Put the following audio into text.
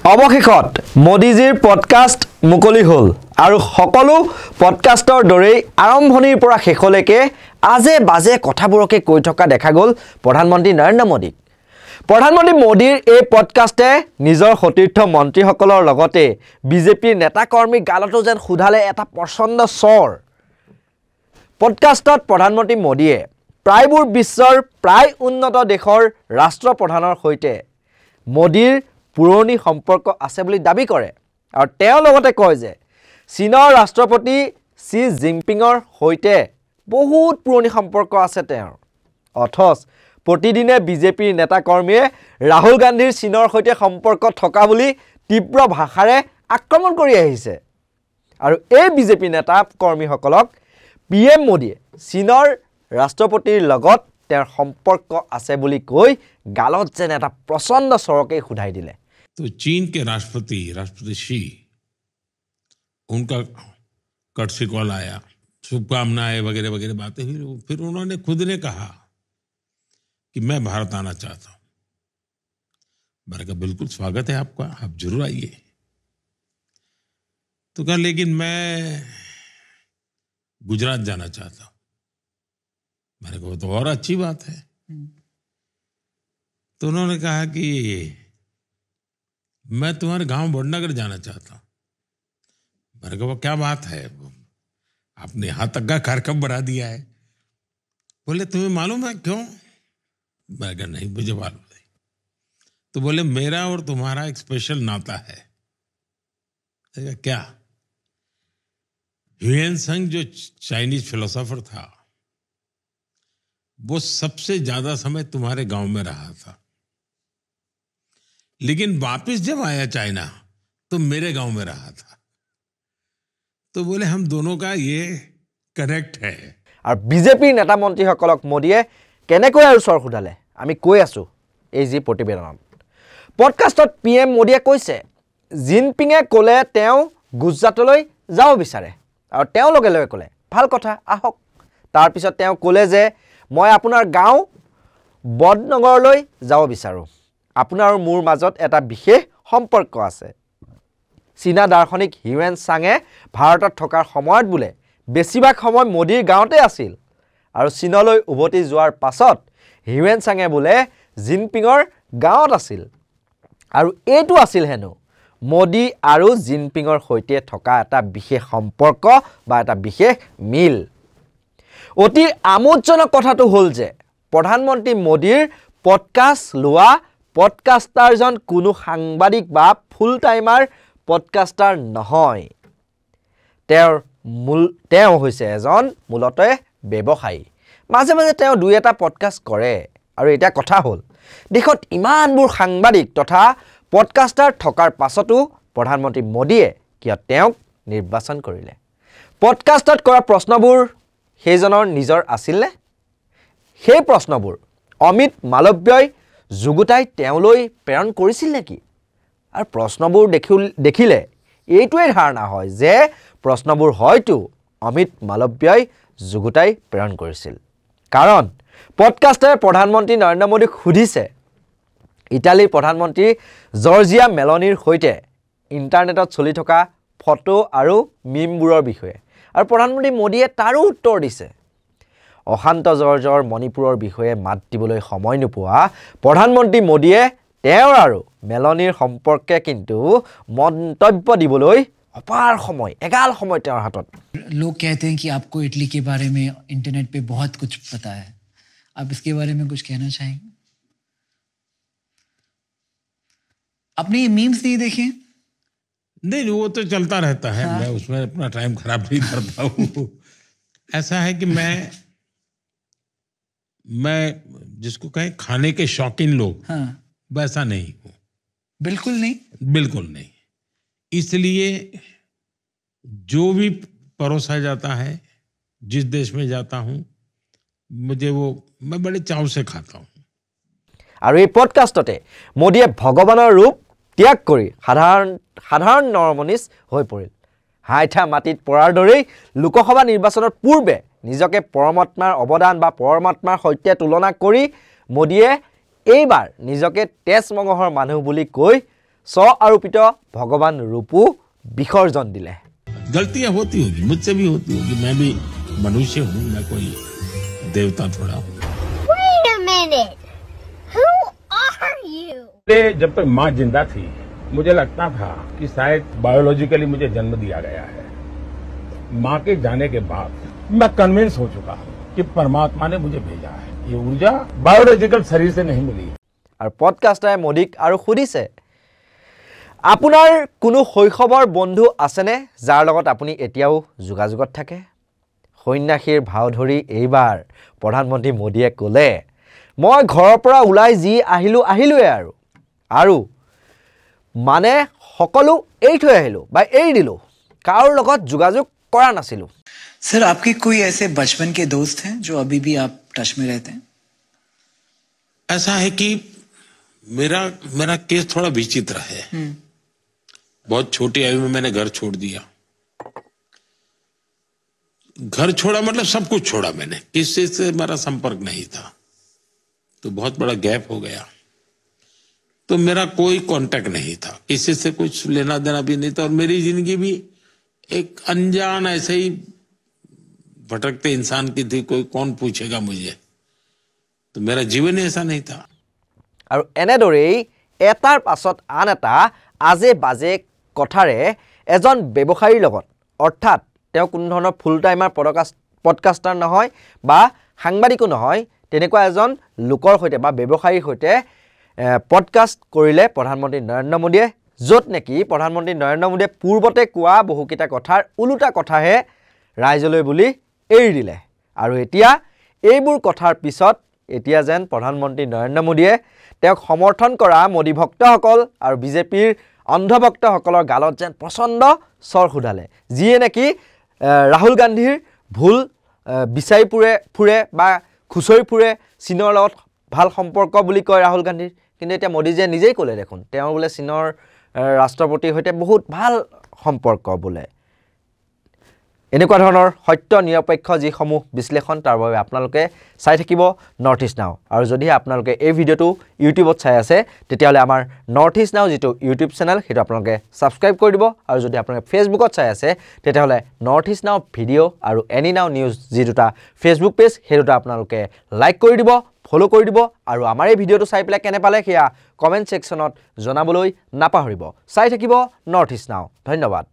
অৱশেষত মোদীজীৰ পডকাষ্ট মুকলি হ'ল আৰু সকলো পডকাষ্টৰ দৰেই আৰম্ভণিৰ পৰা শেষলৈকে আজে বাজে কথাবোৰকে কৈ থকা দেখা গ'ল প্ৰধানমন্ত্ৰী নৰেন্দ্ৰ মোদীক প্ৰধানমন্ত্ৰী মোদীৰ এই পডকাষ্টে নিজৰ সতীৰ্থ মন্ত্ৰীসকলৰ লগতে বিজেপিৰ নেতা কৰ্মীক গালতো যেন খুধালে এটা প্ৰচণ্ড স্বৰ পডকাষ্টত প্ৰধানমন্ত্ৰী মোদীয়ে প্ৰায়বোৰ বিশ্বৰ প্ৰায় উন্নত দেশৰ ৰাষ্ট্ৰপ্ৰধানৰ সৈতে মোদীৰ পুৰণি সম্পৰ্ক আছে বুলি দাবী কৰে আৰু তেওঁ লগতে কয় যে চীনৰ ৰাষ্ট্ৰপতি চি জিনপিঙৰ সৈতে বহুত পুৰণি সম্পৰ্ক আছে তেওঁৰ অথচ প্ৰতিদিনে বিজেপিৰ নেতা কৰ্মীয়ে ৰাহুল গান্ধীৰ চীনৰ সৈতে সম্পৰ্ক থকা বুলি তীব্ৰ ভাষাৰে আক্ৰমণ কৰি আহিছে আৰু এই বিজেপি নেতা কৰ্মীসকলক পিএম মোদীয়ে চীনৰ ৰাষ্ট্ৰপতিৰ লগত তেওঁৰ সম্পৰ্ক আছে বুলি কৈ গালত যেন এটা প্ৰচণ্ড স্বৰকে খুধাই দিলে तो चीन के राष्ट्रपति शी उनका कट से कॉल आया शुभकामनाएं वगैरह वगैरह बातें हुई फिर उन्होंने खुद ने कहा कि मैं भारत आना चाहता हूं मैंने कहा बिल्कुल स्वागत है आपका आप जरूर आइए तो कहा लेकिन मैं गुजरात जाना चाहता हूं मैंने कहा तो और अच्छी बात है तो उन्होंने कहा कि मैं तुम्हारे गांव वडनगर जाना चाहता हूं मैंने कहा क्या बात है आपने यहां तक का कार्यक्रम बढ़ा दिया है बोले तुम्हें मालूम है क्यों मैंने कहा नहीं मुझे मालूम नहीं तो बोले मेरा और तुम्हारा एक स्पेशल नाता है क्या ह्यूएन जो चाइनीज फिलोसोफर था वो सबसे ज्यादा समय तुम्हारे गांव में रहा था लेकिन वापस जब आया चाइना तो मेरे गांव में रहा था तो बोले हम दोनों का ये कनेक्ट है और बीजेपी नेता मंत्री সকলক মোদীয়ে কেনেকৈ আৰু স্বৰ খুধালে আমি কৈ আছো এই যি প্ৰতিবেদনত পডকাষ্টত পিএম মোদীয়ে কৈছে জিনপিঙে ক'লে তেওঁ গুজৰাটলৈ যাব বিচাৰে আৰু তেওঁ লগে লগে ক'লে ভাল কথা আহক তাৰ পিছত তেওঁ ক'লে যে মই আপোনাৰ গাঁও বডনগৰলৈ যাব বিচাৰো আপোনাৰ আৰু মোৰ মাজত এটা বিশেষ সম্পৰ্ক আছে চীনা দাৰ্শনিক হিউয়েন চাঙে ভাৰতত থকাৰ সময়ত বুলে বেছিভাগ সময় মোদীৰ গাঁৱতে আছিল আৰু চীনলৈ উভতি যোৱাৰ পাছত হিউয়েন চাঙে বুলে জিনপিঙৰ গাঁৱত আছিল আৰু এইটো আছিল হেনো মোদী আৰু জিনপিঙৰ সৈতে থকা এটা বিশেষ সম্পৰ্ক বা এটা বিশেষ মিল অতি আমোদজনক কথাটো হ'ল যে প্ৰধানমন্ত্ৰী মোদীৰ পডকাষ্ট লোৱা পডকাষ্টাৰজন কোনো সাংবাদিক বা ফুল টাইমাৰ পডকাষ্টাৰ নহয় তেওঁ হৈছে এজন মূলতে ব্যৱসায়ী মাজে মাজে তেওঁ দুই এটা পডকাষ্ট কৰে আৰু এটা কথা হ'ল দেখত ইমানবোৰ সাংবাদিক তথা পডকাষ্টাৰ থকাৰ পাছতো প্ৰধানমন্ত্ৰী মোদীয়ে কিয় তেওঁক নিৰ্বাচন কৰিলে পডকাষ্টত কৰা প্ৰশ্নবোৰ সেইজনৰ নিজৰ আছিলনে সেই প্ৰশ্নবোৰ অমিত মালব্যই যুগুতাই তেওঁলৈ প্ৰেৰণ কৰিছিল নেকি আৰু প্ৰশ্নবোৰ দেখিলে এইটোৱে ধাৰণা হয় যে প্ৰশ্নবোৰ হয়তো অমিত মালব্যই যুগুতাই প্ৰেৰণ কৰিছিল কাৰণ পডকাষ্টে প্ৰধানমন্ত্ৰী নৰেন্দ্ৰ মোদীক সুধিছে ইটালীৰ প্ৰধানমন্ত্ৰী জৰ্জিয়া মেলনিৰ সৈতে ইণ্টাৰনেটত চলি থকা ফটো আৰু মিমবোৰৰ বিষয়ে আৰু প্ৰধানমন্ত্ৰী মোদীয়ে তাৰো উত্তৰ দিছে অশান্ত জৰ্জৰ মণিপুৰৰ বিষয়ে মাত দিবলৈ সময় নোপোৱা প্ৰধানমন্ত্ৰী মোদীয়ে তেওঁৰ আৰু মেলনিৰ সম্পৰ্কে কিন্তু মন্তব্য দিবলৈ অপাৰ সময় এগাল সময় তেওঁৰ হাতত लोग कहते हैं कि आपको इटली के बारे में इंटरनेट पे बहुत कुछ पता है आप इसके बारे में कुछ कहना चाहेंगे आपने ये मीम्स नहीं देखे नहीं वो तो चलता रहता है मैं उसमें अपना टाइम खराब नहीं करता हूँ ऐसा है कि मैं जिसको कहें खाने के शौकीन लोग वैसा नहीं हूं बिल्कुल नहीं इसलिए जो भी परोसा जाता है जिस देश में जाता हूं मुझे वो मैं बड़े चाव से खाता हूं আৰু এই পডকাষ্টতে মোদীয়ে ভগৱানৰ ৰূপ ত্যাগ কৰি সাধাৰণ নৰমনিছ হৈ পৰিল হাইঠা মাটিত পৰাৰ দৰেই লোকসভা নিৰ্বাচনৰ পূৰ্বে নিজকে পৰমাত্মাৰ অৱদান বা পৰমাত্মাৰ সৈতে তুলনা কৰি মোদীয়ে এইবাৰ নিজকে তেজ মঙহৰ মানুহ বুলি কৈ আৰোপিত ভগৱান ৰূপো বিসৰ্জন দিলে। गलतियां होती होगी, मुझसे भी होती होगी, मैं भी मनुष्य हूँ, मैं कोई देवता थोड़ा हूँ। Wait a minute. Who are you? जब तक माँ जिंदा थी मुझे लगता था कि शायद बायोलॉजिकली मुझे जन्म दिया गया है। माँ के जाने के बाद मैं कन्विंस हो चुका हूँ कि परमात्मा ने मुझे भेजा है। ये ऊर्जा बायोलॉजिकल शरीर से नहीं मिली। আৰু পডকাষ্টাৰে মোদীক আৰু সুধিছে, আপোনাৰ কোনো শৈশৱৰ বন্ধু আছেনে যাৰ লগত আপুনি এতিয়াও যোগাযোগত থাকে? সন্যাসীৰ ভাও ধৰি এইবাৰ প্ৰধানমন্ত্ৰী মোদীয়ে ক'লে, মই ঘৰৰ পৰা ওলাই যি আহিলোৱে আৰু মানে সকলো এৰি থৈ আহিলোঁ বা এৰি দিলোঁ, কাৰো লগত যোগাযোগ কৰা নাছিলোঁ। सर आपके कोई ऐसे बचपन के दोस्त हैं जो अभी भी आप टच में रहते हैं? ऐसा है कि मेरा केस थोड़ा विचित्र है। बहुत छोटी आयु में मैंने घर छोड़ दिया। घर छोड़ा मतलब सब कुछ छोड़ा मैंने, किसी से मेरा संपर्क नहीं था, तो बहुत बड़ा गैप हो गया। तो मेरा कोई कांटेक्ट नहीं था, किसी से कुछ लेना देना भी नहीं था, और मेरी जिंदगी भी एक अनजान ऐसे ही भटकते इंसान की थी। कोई कौन पूछेगा मुझे, तो मेरा जीवन ही ऐसा नहीं था। আৰু এনেদৰেই এটাৰ পাছত আন এটা আজে বাজে কথাৰে এজন ব্যৱসায়ীৰ লগত, অৰ্থাৎ তেওঁ কোনো ধৰণৰ ফুল টাইমাৰ পডকাষ্টাৰ নহয় বা সাংবাদিকো নহয়, তেনেকুৱা এজন লোকৰ সৈতে বা ব্যৱসায়ীৰ সৈতে পডকাষ্ট কৰিলে প্ৰধানমন্ত্ৰী নৰেন্দ্ৰ মোদীয়ে, য'ত নেকি প্ৰধানমন্ত্ৰী নৰেন্দ্ৰ মোদীয়ে পূৰ্বতে কোৱা বহুকেইটা কথাৰ ওলোটা কথাহে ৰাইজলৈ বুলি এৰি দিলে। আৰু এতিয়া এইবোৰ কথাৰ পিছত এতিয়া যেন প্ৰধানমন্ত্ৰী নৰেন্দ্ৰ মোদীয়ে তেওঁক সমৰ্থন কৰা মোদী ভক্তসকল আৰু বিজেপিৰ অন্ধভক্তসকলৰ গালত যেন প্ৰচণ্ড চৰ সোধালে, যিয়ে নেকি ৰাহুল গান্ধীৰ ভুল বিচাৰি ফুৰে বা খুচৰি ফুৰে, চীনৰ লগত ভাল সম্পৰ্ক বুলি কয় ৰাহুল গান্ধীৰ, কিন্তু এতিয়া মোদীজীয়ে নিজেই ক'লে দেখোন তেওঁ বোলে চীনৰ ৰাষ্ট্ৰপতিৰ সৈতে বহুত ভাল সম্পৰ্ক বোলে। এনেকুৱা ধৰণৰ সত্য নিৰপেক্ষ যিসমূহ বিশ্লেষণ, তাৰ বাবে আপোনালোকে চাই থাকিব নৰ্থ ইষ্ট নাও। আৰু যদিহে আপোনালোকে এই ভিডিঅ'টো ইউটিউবত চাই আছে, তেতিয়াহ'লে আমাৰ নৰ্থ ইষ্ট নাও যিটো ইউটিউব চেনেল, সেইটো আপোনালোকে ছাবস্ক্ৰাইব কৰি দিব। আৰু যদি আপোনালোকে ফেচবুকত চাই আছে, তেতিয়াহ'লে নৰ্থ ইষ্ট নাও ভিডিঅ' আৰু এনি নাও নিউজ যি দুটা ফেচবুক পেজ, সেই দুটা আপোনালোকে লাইক কৰি দিব, ফ'ল' কৰি দিব। আৰু আমাৰ এই ভিডিঅ'টো চাই পেলাই কেনে পালে সেয়া কমেণ্ট ছেকশ্যনত জনাবলৈ নাপাহৰিব। চাই থাকিব নৰ্থ ইষ্ট নাও। ধন্যবাদ।